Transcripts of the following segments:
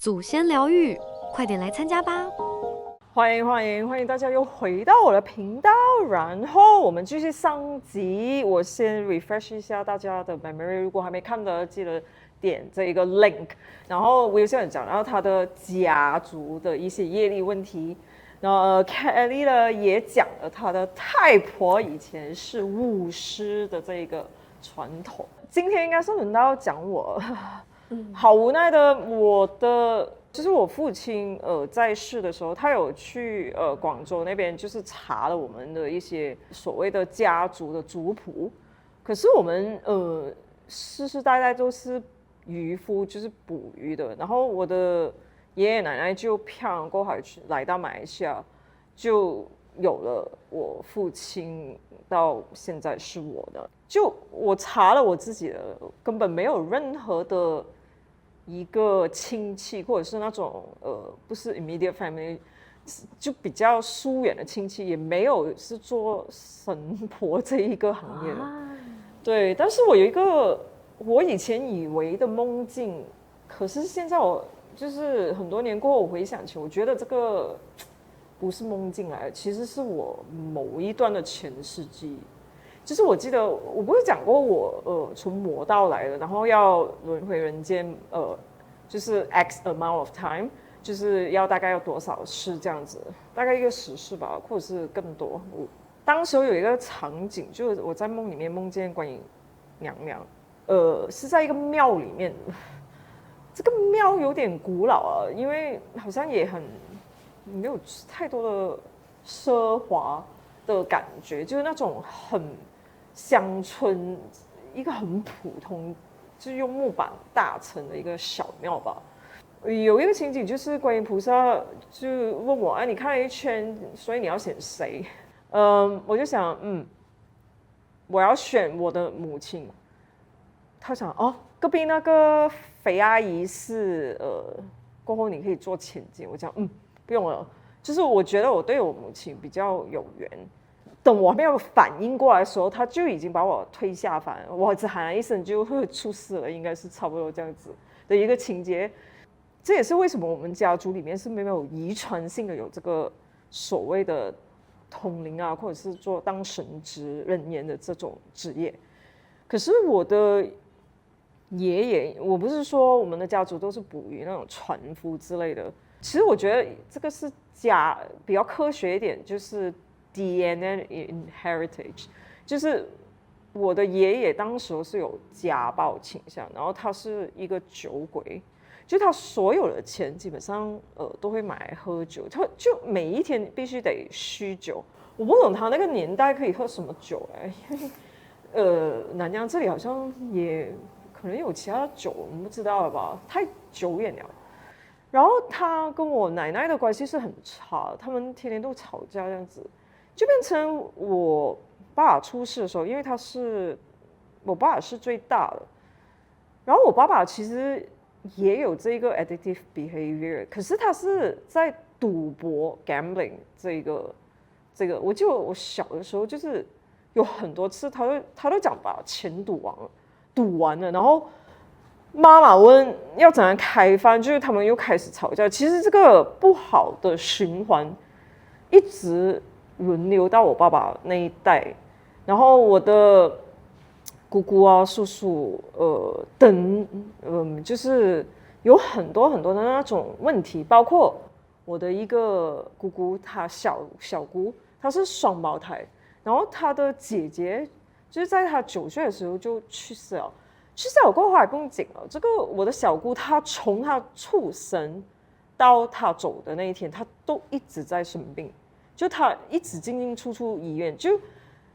祖先療癒，快點來參加吧！歡迎大家又回到我的頻道，然後我們繼續上集。我先 refresh 一下大家的 memory， 如果還沒看的，記得點這一個 link。然後我有些人講到他的家族的一些業力問題，然後 Kelly 呢也講了他的太婆以前是巫師的這個傳統。今天應該是輪到講我。好無奈的，就是我父親在世的時候，他有去廣州那邊，就是查了我們的一些所謂的家族的族譜。可是我們世世代代都是漁夫，就是捕魚的。然後我的爺爺奶奶就漂洋過海去來到馬來西亞，就有了我父親，到現在是我的。就我查了我自己的，根本沒有任何的一個親戚，或者是那種不是 immediate family， 就比較疏遠的親戚，也沒有是做神婆這一個行業的。對，但是我有一個我以前以為的夢境，可是現在我就是很多年過後，我回想起，我覺得這個不是夢境來的，其實是我某一段的前世記憶。就是我記得我不是講過我從魔道來的，然後要輪迴人間就是 X amount of time， 就是大概要多少世這樣子，大概一個10世吧，或者是更多。我當時有一個場景，就是我在夢裡面夢見觀音娘娘，是在一個廟裡面。這個廟有點古老啊，因為好像也沒有太多的奢華的感覺，就是那種很鄉村，一個很普通，就是用木板搭成的一個小廟吧。有一個情景就是觀音菩薩就問我，哎，你看了一圈，所以你要選誰？我就想，我要選我的母親。他想，哦，隔壁那個肥阿姨是過後你可以做千金。我講，不用了，就是我覺得我對我母親比較有緣。等我還沒有反應過來的時候，他就已經把我推下凡，我只喊了一聲就會出事了，應該是差不多這樣子的一個情節。這也是為什麼我們家族裡面是沒有遺傳性的有這個所謂的通靈啊，或者是做當神職人員的這種職業。可是我的爺爺，我不是說我們的家族都是捕魚那種船夫之類的，其實我覺得這個是比較科學一點，就是DNA inheritance， 就是我的爺爺当時是有家暴傾向，然後他是一個酒鬼，就他所有的錢基本上都會買來喝酒，他就每一天必須得酗酒。我不懂他那個年代可以喝什麼酒因為南洋這裡好像也可能有其他的酒，我們不知道了吧？太久遠了。然後他跟我奶奶的關係是很差，他們天天都吵架這樣子。就變成我爸爸出事的時候，因為我爸爸是最大的，然後我爸爸其實也有這個 addictive behavior， 可是他是在賭博 gambling 這個，我記得我小的時候就是有很多次他都講把錢賭完了，然後媽媽問要怎樣開飯，就是他們又開始吵架。其實這個不好的循環一直輪流到我爸爸那一代，然後我的姑姑啊、叔叔，就是有很多很多的那種問題，包括我的一個姑姑，她小姑，她是双胞胎，然後她的姐姐就是在她9歲的時候就去世了，过後還不用緊了。這個我的小姑，她從她出生到她走的那一天，她都一直在生病。就他一直進出醫院，就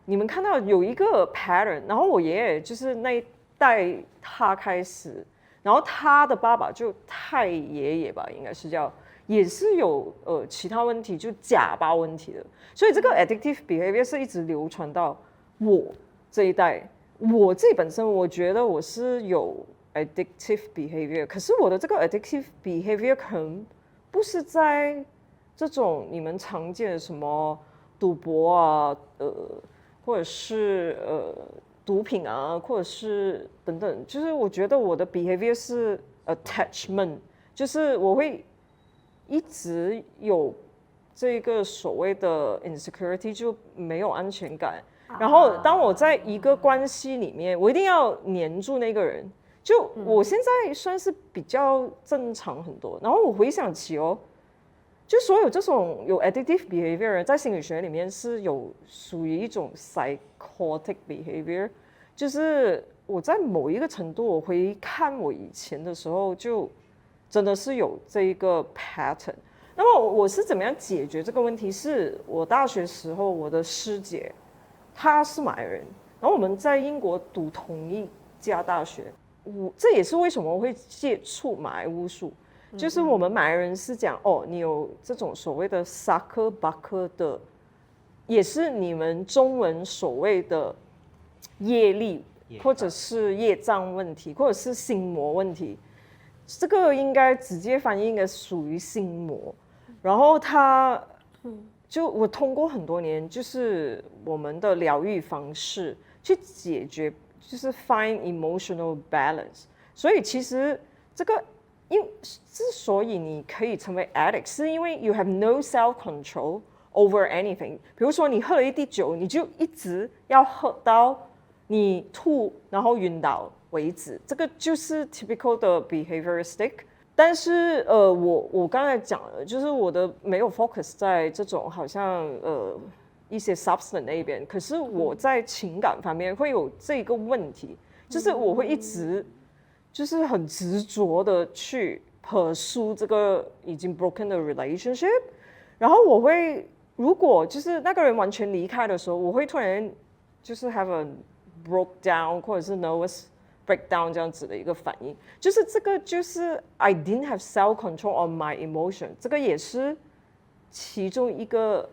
你們看到有一個 pattern， 然後我爺爺就是那一代他開始，然後他的爸爸就太爺爺吧，應該是叫，也是有其他問題，就家暴問題的，所以這個 addictive behavior 是一直流傳到我這一代。我自己本身我覺得我是有 addictive behavior， 可是我的這個 addictive behavior 可能不是在這種你們常見的什麼賭博啊，或者是毒品啊，或者是等等，就是我覺得我的 behavior 是 attachment，就是我會一直有這個所謂的 insecurity， 就沒有安全感。然後當我在一個關係裡面，我一定要黏住那個人。就我現在算是比較正常很多。然後我回想起就所有這種有 addictive behavior 在心理學裡面是有屬於一種 psychotic behavior， 就是我在某一個程度，我回看我以前的時候，就真的是有這一個 pattern。那麼我是怎麼樣解決這個問題？是我大學時候我的師姐，她是馬來人，然後我們在英國讀同一家大學，這也是為什麼我會接觸馬來巫術。就是我們馬來人是講你有這種所謂的薩克巴克的，也是你們中文所謂的業力，或者是業障問題，或者是心魔問題。這個應該直接翻譯應該屬於心魔。然後就我通過很多年，就是我們的療癒方式去解決，就是 find emotional balance。所以其實這個。之所以你可以成為 addict， 是因為 you have no self control over anything。比如說你喝了一滴酒，你就一直要喝到你吐然後暈倒為止，這個就是 typical 的 behavioristic。但是我剛才講了，就是我的沒有 focus 在這種好像一些 substance 那邊，可是我在情感方面會有這個問題，就是我會一直。就是很執着的去 pursue 這個已經 broken 的 relationship， 然後我會，如果就是那個人完全離開的時候，我會突然就是 have a broke down 或者是 nervous breakdown 這樣子的一個反應，就是這個就是 I didn't have self control on my emotion， 這個也是其中一個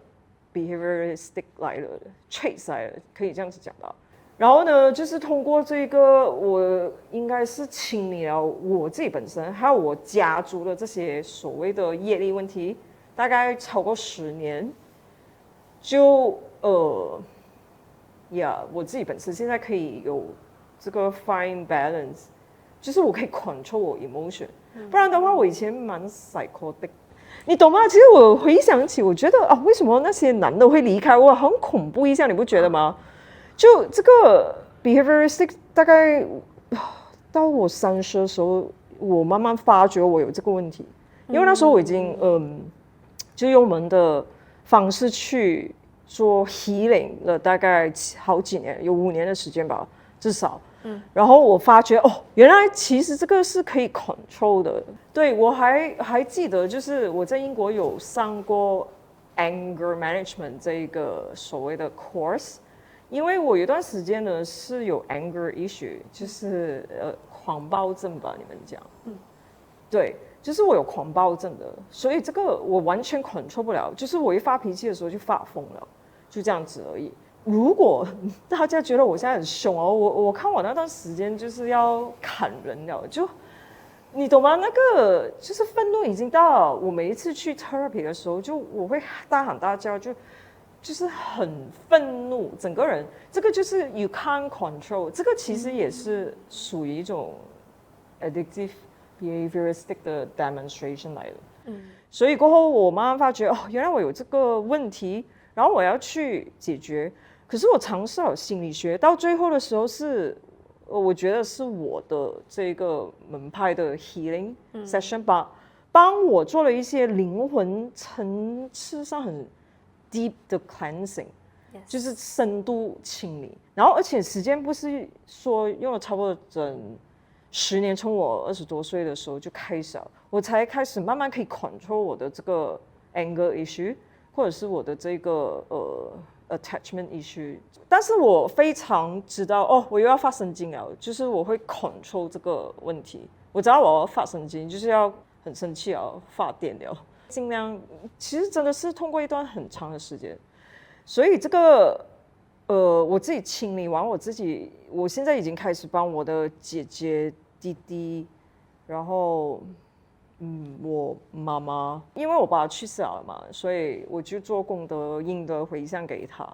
behavioristic 來的 traits 來的，可以這樣子講吧。然後呢，就是通過這個，我應該是清理了我自己本身，還有我家族的這些所謂的業力問題，大概超過10年。就我自己本身現在可以有這個 fine balance， 就是我可以 control 我 emotion， 不然的話，我以前蠻 psychotic， 你懂嗎？其實我回想起，我覺得為什麼那些男的會離開我，很恐怖一下，你不覺得嗎？就這個 behavioristic 大概到我30的時候，我慢慢發覺我有這個問題，因為那時候我已經就用我們的方式去做 healing 了，大概好幾年，有5年的時間吧，至少。然後我發覺原來其實這個是可以 control 的。對，我還記得，就是我在英國有上過 anger management 這一個所謂的 course。因為我有段時間呢是有 anger issue， 就是狂暴症吧，你們講，對，就是我有狂暴症的，所以這個我完全 control 不了，就是我一發脾氣的時候就發瘋了，就這樣子而已。如果大家覺得我現在很兇我看我那段時間就是要砍人了，就你懂嗎？那個就是憤怒已經到我每一次去 therapy 的時候，就我會大喊大叫，就是很憤怒，整個人，這個就是 you can't control， 這個其實也是屬於一種 addictive behavioristic 的 demonstration 來的。所以過後我慢慢發覺，原來我有這個問題，然後我要去解決。可是我嘗試了心理學，到最後的時候是，我覺得是我的這個門派的 healing session 幫我做了一些靈魂層次上很deep 的 cleansing， 就是深度清理，然後而且時間不是說用了差不多整10年，從我20多歲的時候就開始了，我才開始慢慢可以 control 我的這個 anger issue， 或者是我的這個attachment issue， 但是我非常知道我又要發神經了，就是我會 control 這個問題，我知道我要發神經，就是要很生氣了，發電了。盡量，其實真的是通過一段很長的時間，所以這個我自己清理完我自己，我現在已經開始幫我的姐姐弟弟，然後我媽媽，因為我爸去世了嘛，所以我就做功德印的回向給他。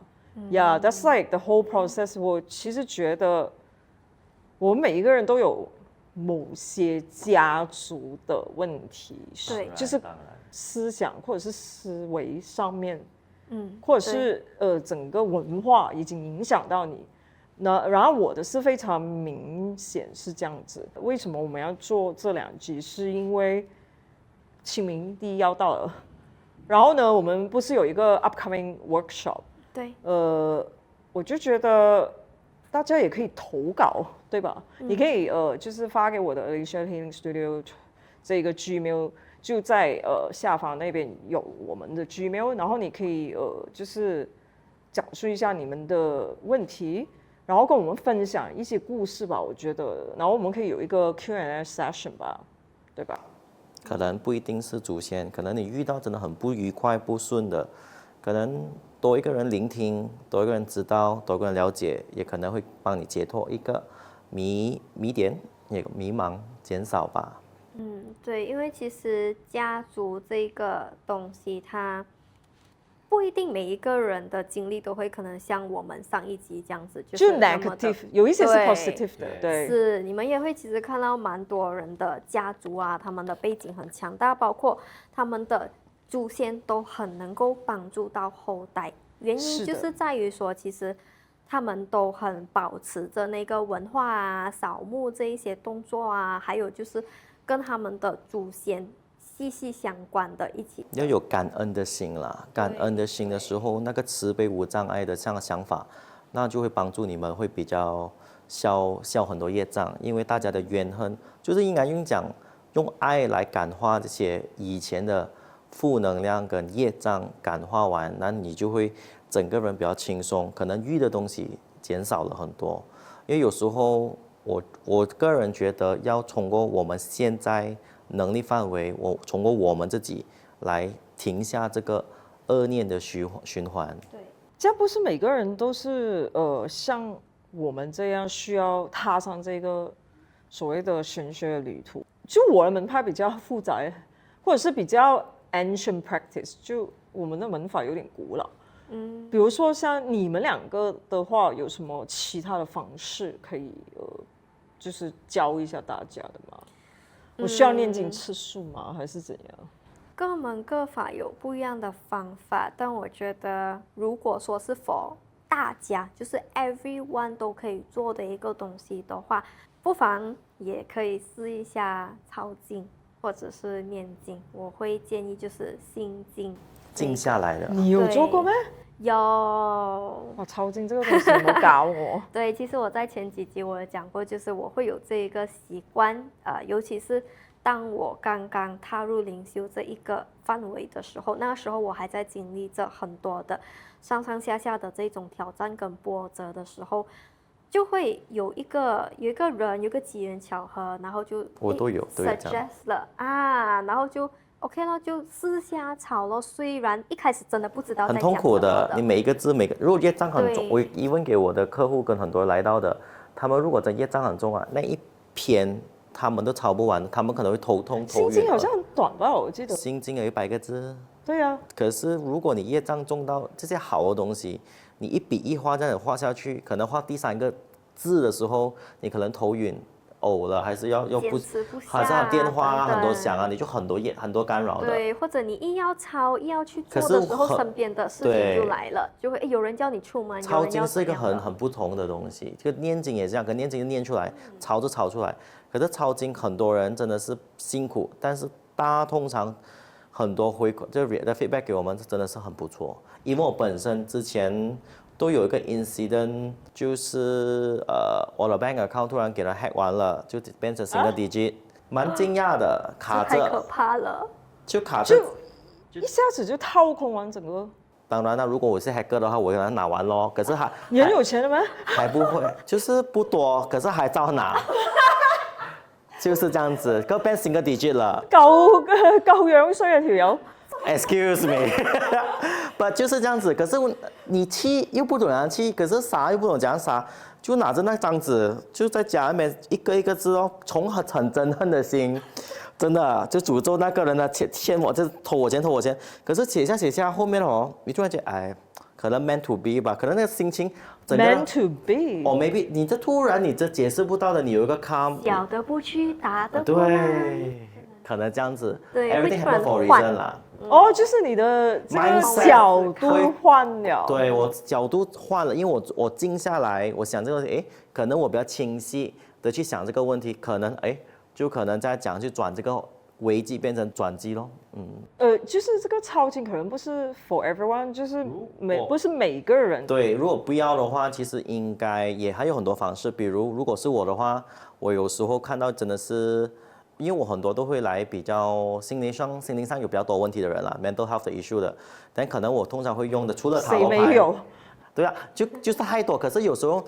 that's like the whole process。我其實覺得我們每一個人都有某些家族的問題，对，就是思想或者是思維上面，或者是整個文化已經影響到你。然後我的是非常明顯是這樣子。為什麼我們要做這2集？是因為清明第一要到了，然後呢，我們不是有一個 upcoming workshop？ 對，我就覺得大家也可以投稿，對吧？你可以就是發給我的 Alicia Healing Studio 這個 Gmail， 就在下方那邊有我們的 Gmail， 然後你可以就是講述一下你們的問題。然後跟我們分享一些故事吧，我覺得，然後我們可以有一個 Q&A session 吧，對吧？可能不一定是祖先，可能你遇到真的很不愉快、不順的，可能多一個人聆聽，多一個人知道，多一個人了解，也可能會幫你解脫一個迷點，也迷茫減少吧。對，因為其實家族這個東西，它不一定每一個人的經歷都會可能像我們上一集這樣子，就是 negative， 有一些是 positive 的，對，是你們也會其實看到蠻多人的家族啊，他們的背景很強大，包括他們的祖先都很能夠幫助到後代，原因就是在於說，其實他們都很保持着那個文化啊、掃墓這一些動作啊，還有就是跟他們的祖先息息相關的一起，要有感恩的心啦，感恩的心的时候，那個慈悲無障礙的這樣的想法，那就會幫助你們會比較消很多業障，因為大家的怨恨就是應該用愛來感化這些以前的負能量跟業障，感化完，那你就會整個人比較輕鬆，可能遇的東西減少了很多。因為有時候我個人覺得要通過我們現在能力範圍，通過我們自己來停下這個惡念的循環。對，這樣不是每個人都是像我們這樣需要踏上這個所謂的玄學的旅途。就我的門派比較複雜，或者是比較 ancient practice， 就我們的門法有點古老。比如說像你們2個的話，有什麼其他的方式可以就是教一下大家的嗎？我需要念經吃素嗎？還是怎樣？各門各法有不一樣的方法，但我覺得如果說是 for 大家，就是 everyone 都可以做的一個東西的話，不妨也可以試一下抄經或者是念經。我會建議就是心經，靜下來的。你有做過嗎？有。哇，抄經這個東西怎麼搞我？對，其實我在前幾集我有講過，就是我會有這一個習慣，尤其是當我剛剛踏入靈修這一個範圍的時候，那個時候我還在經歷着很多的上上下下的這種挑戰跟波折的時候，就會有一個人，有一個機緣巧合，然後就我都有 suggest 了啊，然後就 OK 了，就試下抄了。雖然一開始真的不知道在講什麼的，很痛苦的，你每一個字如果業障很重，我問給我的客戶跟很多人來到的，他們如果真業障很重啊，那一篇他們都抄不完，他們可能會頭痛頭暈。心經好像很短吧，我記得。心經有100個字。對啊。可是如果你業障重到這些好的東西，你一筆一畫這樣畫下去，可能畫第3個字的時候，你可能頭暈。偶了，還是要不，還是電話啊，很多響啊，你就很多干擾的。對，或者你一要抄，一要去做的時候，身邊的事情就來了，就會有人叫你出門。抄經是一個很不同的東西，就念經也這樣，可念經就念出來，抄就抄出來。可是抄經很多人真的是辛苦，但是通常很多回饋，就 feedback 給我們真的是很不錯。因為我本身之前都有一個 incident， 就是我的 bank account 突然給它 hack 完了，就變成single digit，蠻驚訝的，卡着。太可怕了。就卡着，一下子就掏空完整個。當然了，如果我是 hacker 的話，我給它拿完咯。可是你很有錢的嗎？還不會，就是不多，可是還照拿。就是這樣子，ก็變single digit了。夠樣衰啊條友。Excuse me，but 就是這樣子。可是你氣又不懂人氣，可是殺又不懂怎樣殺，就拿着那張紙，就在家裡面一個一個字哦，從很憎恨的心，真的就詛咒那個人呢，欠我，就偷我錢。可是寫下後面哦，你突然間哎，可能 meant to be 吧，可能那個心情整個 meant to be， 哦 maybe 你這突然你這解釋不到的，你有一個 calm， 小的不去，大的不來。對，可能這樣子。對 ，everything 會 happen 突 for 然 a 換 reason 啦。哦，就是你的這個 Mindset 角度換了。對，我角度換了，因為我靜下來，我想這個問題，哎，可能我比較清晰的去想這個問題，可能哎，就可能在講去轉這個危機變成轉機咯。就是這個抄經可能不是 for everyone， 就是不是每個人。對，如果不要的話，其實應該也還有很多方式，比如果是我的話，我有時候看到真的是。因為我很多都會來比較心靈上有比較多問題的人啦 ，mental health 的 issue 的，但可能我通常會用的除了塔羅牌，誰沒有？對啊，就是太多。可是有時候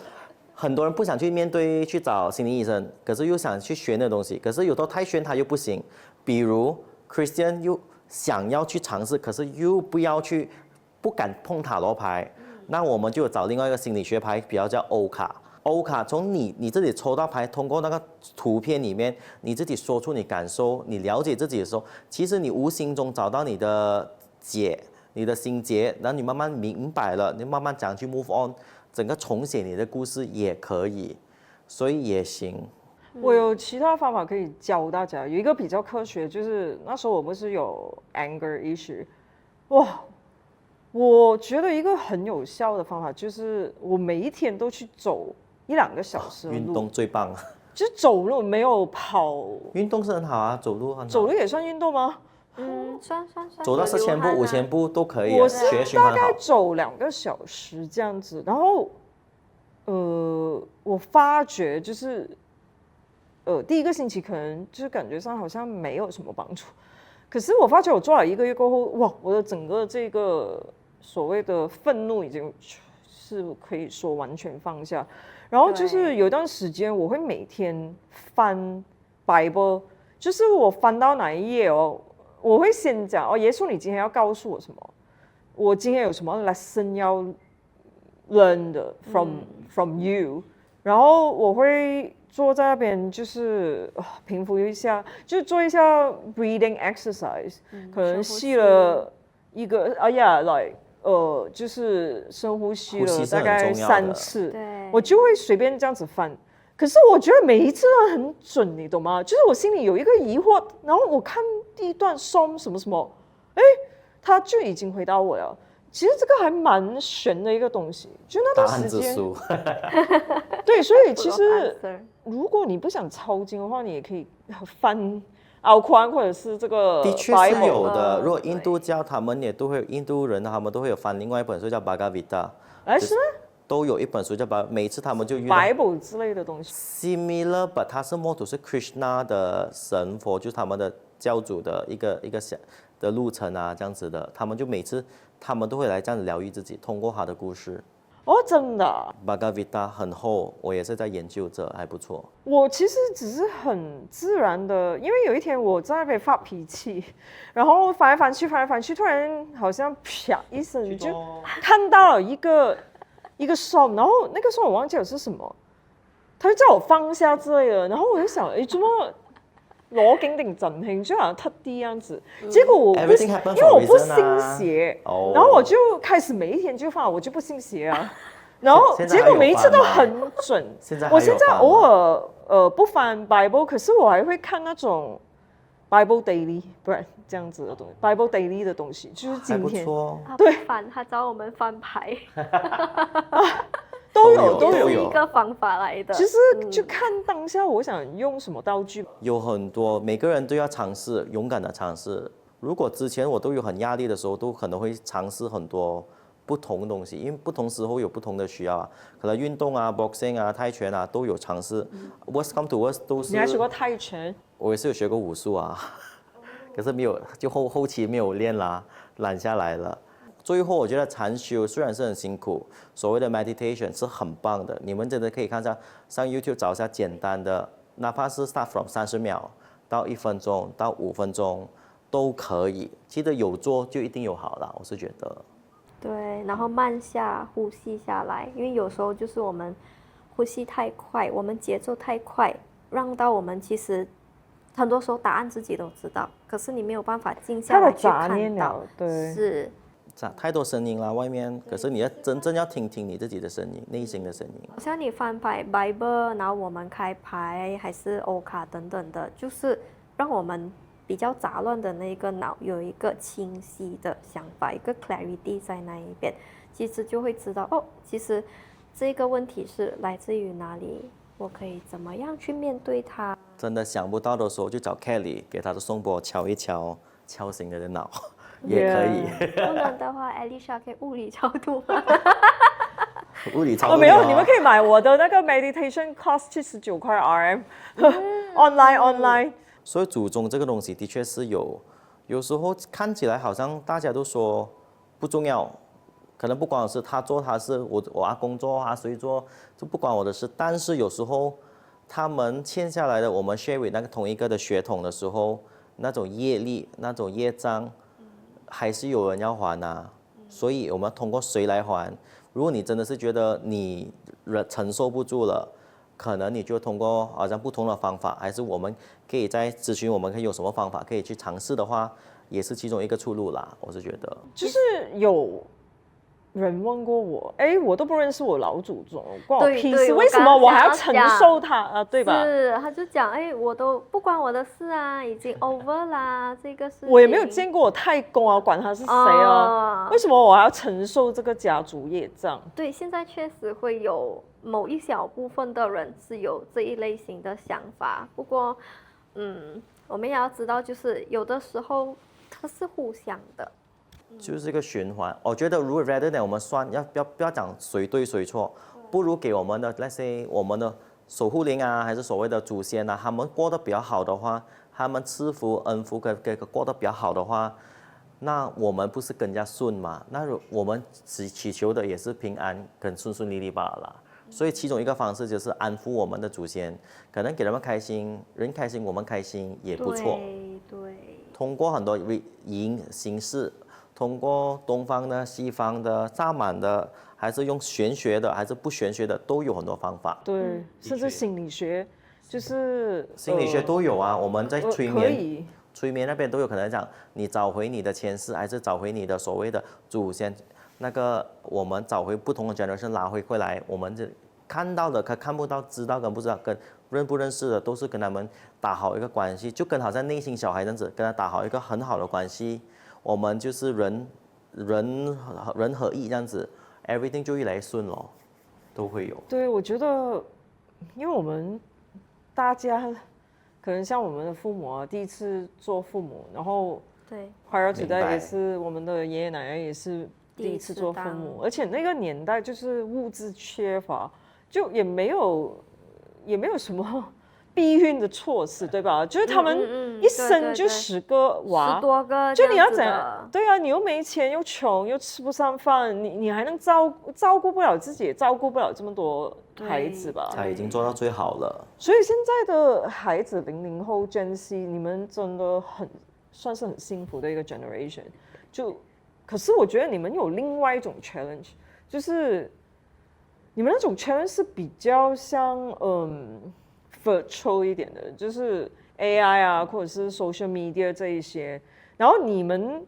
很多人不想去面對去找心理醫生，可是又想去學那東西，可是有時候太炫他又不行。比如 Christian 又想要去嘗試，可是又不敢碰塔羅牌，那我們就找另外一個心理學牌，比較叫歐卡。歐卡從你自己抽到牌，通過那個圖片裡面，你自己說出你感受，你了解自己的時候，其實你無形中找到你的解，你的心結，然後你慢慢明白了，你慢慢講去 move on， 整個重寫你的故事也可以，所以也行。我有其他方法可以教大家，有一個比較科學，就是那時候我不是有 anger issue， 哇。我覺得一個很有效的方法就是我每一天都去走1-2個小時的路，運動最棒，就是走路沒有跑。運動是很好啊，走路很好。走路也算運動嗎？算。走到4000步、5000步都可以。我是大概走2個小時這樣子，然後我發覺就是第一個星期可能就是感覺上好像沒有什麼幫助，可是我發覺我做了1個月過後，哇，我的整個這個所謂的憤怒已經是可以說完全放下，然後就是有一段時間我會每天翻 Bible， 就是我翻到哪一頁哦，我會先講耶穌你今天要告訴我什麼，我今天有什麼 lesson 要 learn 的 from you， 然後我會坐在那邊就是平復一下，就做一下 breathing exercise，可能吸了一個like就是深呼吸了大概3次，我就會隨便這樣子翻。可是我覺得每一次都很準，你懂嗎？就是我心裡有一個疑惑，然後我看第一段 Psalm 什麼什麼，哎，他就已經回答我了。其實這個還蠻玄的一個東西，就那段時間。對，所以其實如果你不想抄經的話，你也可以翻奧寬或者是這個 Bible。的確是有的。如果印度教他們也都會，印度人他們都會有翻另外一本書叫 Bhagavad Gita。哎，是嗎？都有一本書叫每次他們就用 Bible 之類的東西。Similar， but 它是more to 是 Krishna 的神佛，就是他們的教主的一個的路程啊，這樣子的。他們就每次他們都會來這樣子療癒自己，通過他的故事。哦，真的。Bhagavad Gita 很厚，我也是在研究着，還不錯。我其實只是很自然的，因為有一天我在那邊發脾氣，然後翻來翻去，突然好像啪一聲就看到了一個 Psalm， 然後那個 Psalm 我忘記了是什麼，他就叫我放下之類的，然後我就想，哎，怎麼攞經定振興，就好像特啲樣子。結果我不，因為我不信邪，然後我就開始每一天就放，我就不信邪啊。然後結果每一次都很準。我現在偶爾不翻 Bible， 可是我還會看那種 Bible Daily， 不然這樣子的東西 ，Bible Daily 的東西，就是今天。對，他找我們翻牌。都有一個方法來的。其實就看當下我想用什麼道具。有很多，每個人都要嘗試，勇敢的嘗試。如果之前我都有很壓力的時候，都可能會嘗試很多不同的東西，因為不同時候有不同的需要啊。可能運動啊、boxing 啊、泰拳啊都有嘗試。Worst come to worst 都是。你還學過泰拳？我也是有學過武術啊，可是沒有，就後期沒有練啦，懶下來了。最後，我覺得禪修雖然是很辛苦，所謂的 meditation 是很棒的。你們真的可以看一下，上 YouTube 找一下簡單的，哪怕是 start from 30秒到1分鐘到5分鐘都可以。記得有做就一定有好啦，我是覺得。對，然後慢下呼吸下來，因為有時候就是我們呼吸太快，我們節奏太快，讓到我們其實很多時候答案自己都知道，可是你沒有辦法靜下來去看到。對，是。太多聲音了，外面。可是你要真正要聽你自己的聲音，內心的聲音。像你翻牌 Bible， 然後我們開牌還是歐卡等等的，就是讓我們比較雜亂的那個腦有一個清晰的想法，一個 clarity 在那一邊，其實就會知道哦，其實這個問題是來自於哪裡，我可以怎麼樣去面對它。真的想不到的時候，就找 Kelly 給他的頌缽敲一敲，敲醒你的腦。也可以。不能的話 ，Alicia 可以物理超度嗎？物理超度没有，你们可以買我的那個 meditation cost 79塊 RM，online。所以祖宗這個東西的確是有時候看起來好像大家都說不重要，可能不關我事，他做他事，我阿公做啊誰做，就不關我的事。但是有時候他們欠下來的，我們 share with 那個同一個的血統的時候，那種業力、那種業障。還是有人要還啊，所以我們通過誰來還？如果你真的是覺得你承受不住了，可能你就通過好像不同的方法，還是我們可以在諮詢，我們可以有什麼方法可以去嘗試的話，也是其中一個出路啦。我是覺得，就是有人問過我，哎，我都不認識我老祖宗，關我屁事，為什麼我還要承受它啊？對吧？是，他就講，哎，我都不關我的事啊，已經 over 啦，這個事情。我也沒有見過我太公啊，管他是誰啊，為什麼我還要承受這個家族業障？對，現在確實會有某一小部分的人是有這一類型的想法，不過，我們也要知道，就是有的時候它是互相的。就是一個循環。我覺得如果 rather than 我們算，不要講誰對誰錯，不如給我們的 let's say 我們的守護靈啊，還是所謂的祖先啊，他們過得比較好的話，他們賜福恩福給過得比較好的話，那我們不是更加順嗎？那我們祈求的也是平安跟順順利利罷了啦。所以其中一個方式就是安撫我們的祖先，可能給他們開心，人開心我們開心也不錯。對。通過很多形式。通過東方的、西方的、薩滿的，還是用玄學的，還是不玄學的，都有很多方法。對，甚至心理學，就是心理學都有啊。我們在催眠那邊都有可能講，你找回你的前世，還是找回你的所謂的祖先。那個我們找回不同的 generation 拉回來，我們就看到的、看不到、知道跟不知道、跟認不認識的，都是跟他們打好一個關係，就跟好像內心小孩這樣子，跟他打好一個很好的關係。我們就是人合一這樣子 ，everything 就越來越順咯，都會有。對，我覺得，因為我們大家可能像我們的父母啊，第一次做父母，然後對，prior to that也是我們的爺爺奶奶也是第一次做父母，而且那個年代就是物資缺乏，就也沒有什麼避孕的措施，對吧？就是他們一生就10個娃，10多個，就你要怎樣？對啊，你又沒錢，又窮，又吃不上飯，你還能照顧不了自己，也照顧不了這麼多孩子吧？他已經做到最好了。所以現在的孩子00後 Gen Z， 你們真的算是很幸福的一個 generation。可是我覺得你們有另外一種 challenge， 就是你們那種 challenge 是比較像virtual 一點的，就是 AI 啊，或者是 social media 這一些，然後你們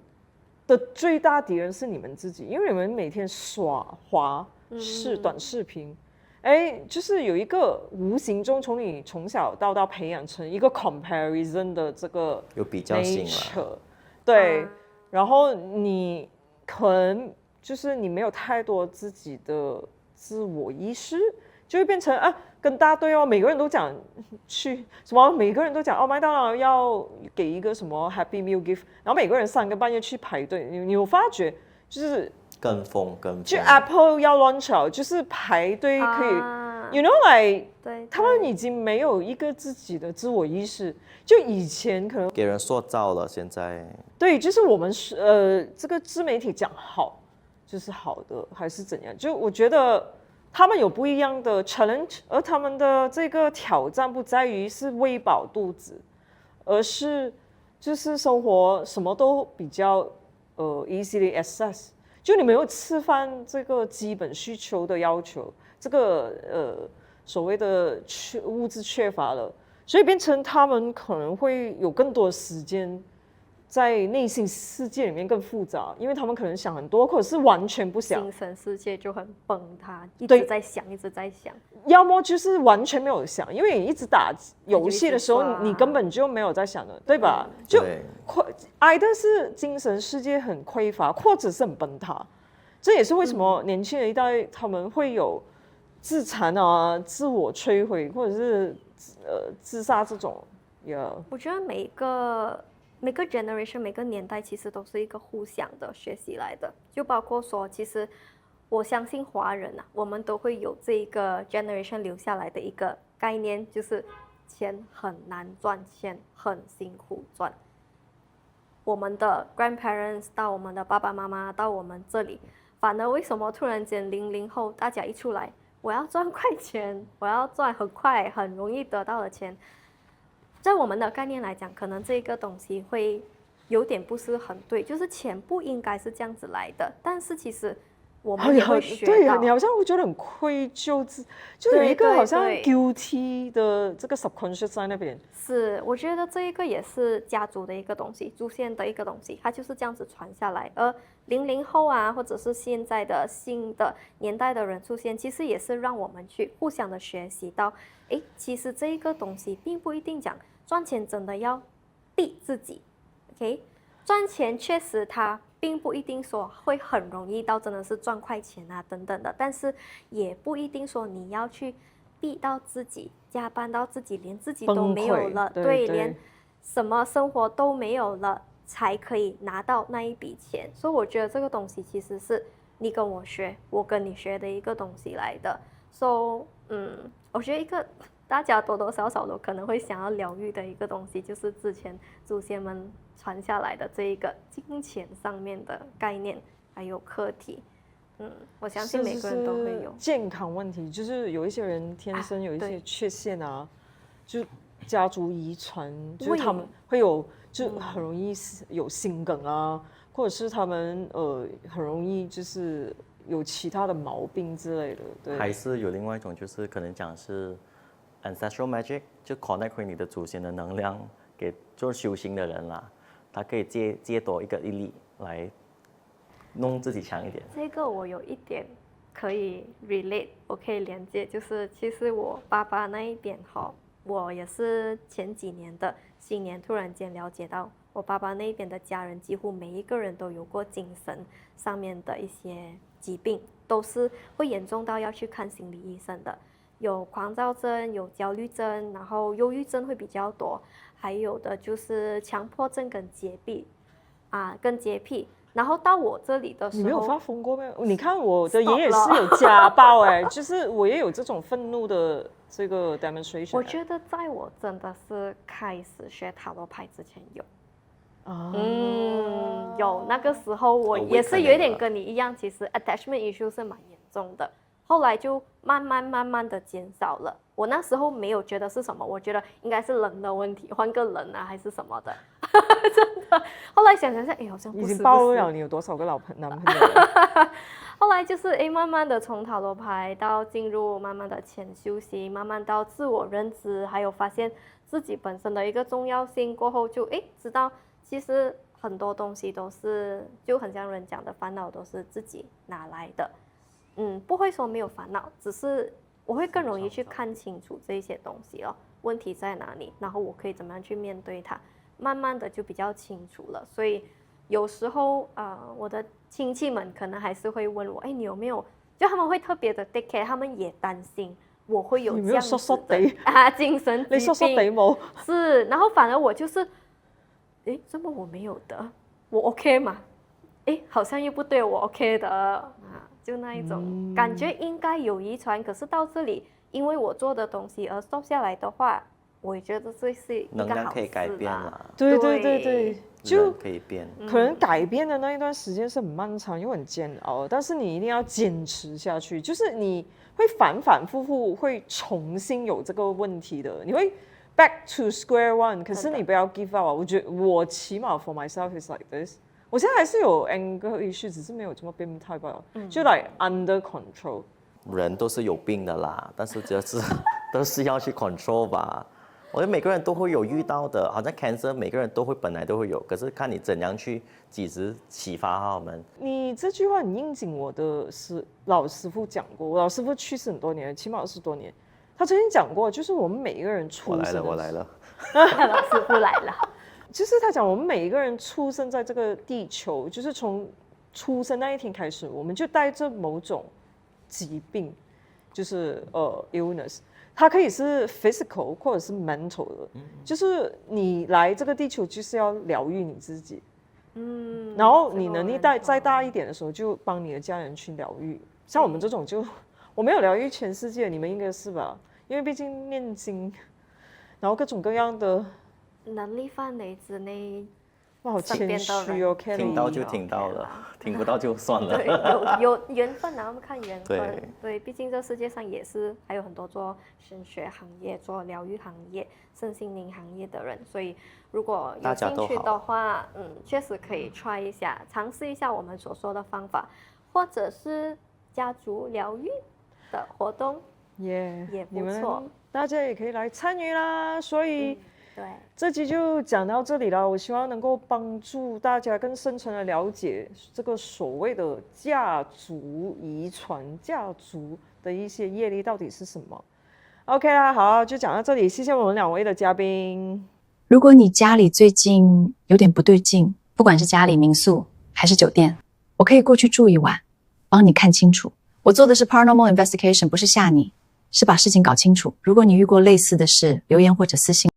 的最大敵人是你們自己，因為你們每天滑短視頻，就是有一個無形中從你從小到大培養成一個 comparison 的這個 nature， 有比較性了，對，然後你可能就是你沒有太多自己的自我意識，就會變成跟大隊哦，每個人都講去什麼，每個人都講麥當勞要給一個什麼 Happy Meal gift， 然後每個人3更半夜去排隊，你有發覺就是跟風，就 Apple 要 launch 就是排隊可以，you know like 對，他們已經沒有一個自己的自我意識，就以前可能給人塑造了，現在對，就是我們這個自媒體講好就是好的，還是怎樣？就我覺得。他們有不一樣的 challenge， 而他們的這個挑戰不在於是餵飽肚子，而是就是生活什麼都比較easily access， 就你沒有吃飯這個基本需求的要求，這個所謂的物質缺乏了，所以變成他們可能會有更多的時間在內心世界裡面更複雜，因為他們可能想很多，或者是完全不想。精神世界就很崩塌，一直在想，一直在想。要麼就是完全沒有想，因為你一直打遊戲的時候，你根本就沒有在想的，對吧？就挨的是精神世界很匱乏，或者是很崩塌。這也是為什麼年輕的一代他們會有自殘啊、自我摧毀，或者是自殺這種。我覺得每個 generation 每個年代其實都是一個互相的學習來的，就包括說，其實我相信華人啊，我們都會有這一個 generation 留下來的一個概念，就是錢很難賺，錢很辛苦賺。我們的 grandparents 到我們的爸爸媽媽到我們這裡，反而為什麼突然間00後大家一出來，我要賺快錢，我要賺很快很容易得到的錢。在我們的概念來講，可能這個東西會有點不是很對，就是錢不應該是這樣子來的。但是其實我們也會學到，對，你好像會覺得很愧疚，就有一個好像 guilty 的這個 subconscious 在那邊。是，我覺得這一個也是家族的一個東西，祖先的一個東西，它就是這樣子傳下來。而00後啊，或者是現在的新的年代的人出現，其實也是讓我們去互相的學習到，誒，其實這一個東西並不一定講賺錢真的要逼自己 ，OK？ 賺錢確實它並不一定說會很容易到真的是賺快錢啊等等的，但是也不一定說你要去逼到自己加班到自己連自己都沒有了，对，连什麼生活都沒有了才可以拿到那一筆錢。所以我覺得這個東西其實是你跟我學，我跟你學的一個東西來的。So，我覺得一個大家多多少少都可能會想要療癒的一個東西，就是之前祖先們傳下來的這一個金錢上面的概念還有課題。我相信每個人都會有健康問題，就是有一些人天生有一些缺陷啊，就家族遺傳，就是他們會有，就很容易有心梗啊，或者是他們很容易就是有其他的毛病之類的。对，還是有另外一種，就是可能講是 ancestral magic， 就 connect 回你的祖先的能量，給做修行的人啦，他可以借多一個一力來弄自己強一點。這個我有一點可以 relate， 我可以連接，就是其實我爸爸那一邊哈，我也是前幾年的新年突然間了解到，我爸爸那一邊的家人幾乎每一個人都有過精神上面的一些疾病，都是會嚴重到要去看心理醫生的，有狂躁症，有焦慮症，然後憂鬱症會比較多，還有的就是強迫症跟潔癖。然後到我這裡的時候，你沒有發瘋過沒有？你看我的爺爺是有家暴哎，就是我也有這種憤怒的這個 demonstration。我覺得在我真的是開始學塔羅牌之前有，有那個時候我也是有點跟你一樣，其實 attachment issue 是蠻嚴重的，後來就慢慢的減少了。我那時候沒有覺得是什麼，我覺得應該是人的問題，換個人啊還是什麼的。真的，後來想，好像不是。已經暴露了你有多少個男朋友了。後來就是慢慢的從塔羅牌到進入慢慢的潛修行，慢慢到自我認知，還有發現自己本身的一個重要性過後就，知道其實很多東西都是就很像人講的煩惱都是自己拿來的。不會說沒有煩惱，只是我會更容易去看清楚這些東西哦，問題在哪裡，然後我可以怎麼樣去面對它。慢慢的就比較清楚了，所以有時候我的親戚們可能還是會問我，你有沒有？就他們會特別的 take care， 他們也擔心我會有這樣子的精神疾病。你說說得冇？是，然後反而我就是，怎麼我沒有的？我 OK 嘛？好像又不對我 OK 的就那一種感覺應該有遺傳，可是到這裡因為我做的東西而 stop 下來的話。我覺得這是一個好事，能量可以改變啦。對，就可以變。可能改變的那一段時間是很漫長又很煎熬，但是你一定要堅持下去。就是你會反复复會重新有這個問題的，你會 back to square one。可是你不要 give up。我覺得我起碼 for myself is like this。我現在還是有 anger issue， 只是沒有這麼變態吧，就 like under control。人都是有病的啦，但是就是都是要去 control 吧。我覺得每個人都會有遇到的，好像 cancer 每個人都會本來都會有，可是看你怎樣去及時啟發他們。你這句話很應景，我的老師傅講過，我老師傅去世很多年，起碼20多年，他曾經講過，就是我們每一個人出生，我來了，老師傅來了，就是他講我們每一個人出生在這個地球，就是從出生那一天開始，我們就帶着某種疾病，就是illness。它可以是 physical 或者是 mental 的，就是你來這個地球就是要療癒你自己，然後你能力再大一點的時候，就幫你的家人去療癒。像我們這種就，我沒有療癒全世界，你們應該是吧？因為畢竟念經，然後各種各樣的能力範圍之內。哇，好謙虛哦 ，Kelly。聽到就聽到了，聽不到就算了。对，有缘分啊，我們看缘分。对，畢竟這世界上也是還有很多做神學行業、做療癒行業、身心靈行業的人，所以如果有興趣的話，確實可以 try 一下，嘗試一下我們所說的方法，或者是家族療癒的活動，也不錯。大家也可以來參與啦，所以。對，這集就講到這裡了。我希望能夠幫助大家更深層的了解這個所謂的家族遺傳、家族的一些業力到底是什麼。OK 啦，好，就講到這裡，謝謝我們2位的嘉賓。如果你家裡最近有點不對勁，不管是家裡民宿還是酒店，我可以過去住一晚，幫你看清楚。我做的是 paranormal investigation， 不是嚇你，是把事情搞清楚。如果你遇過類似的事，留言或者私信。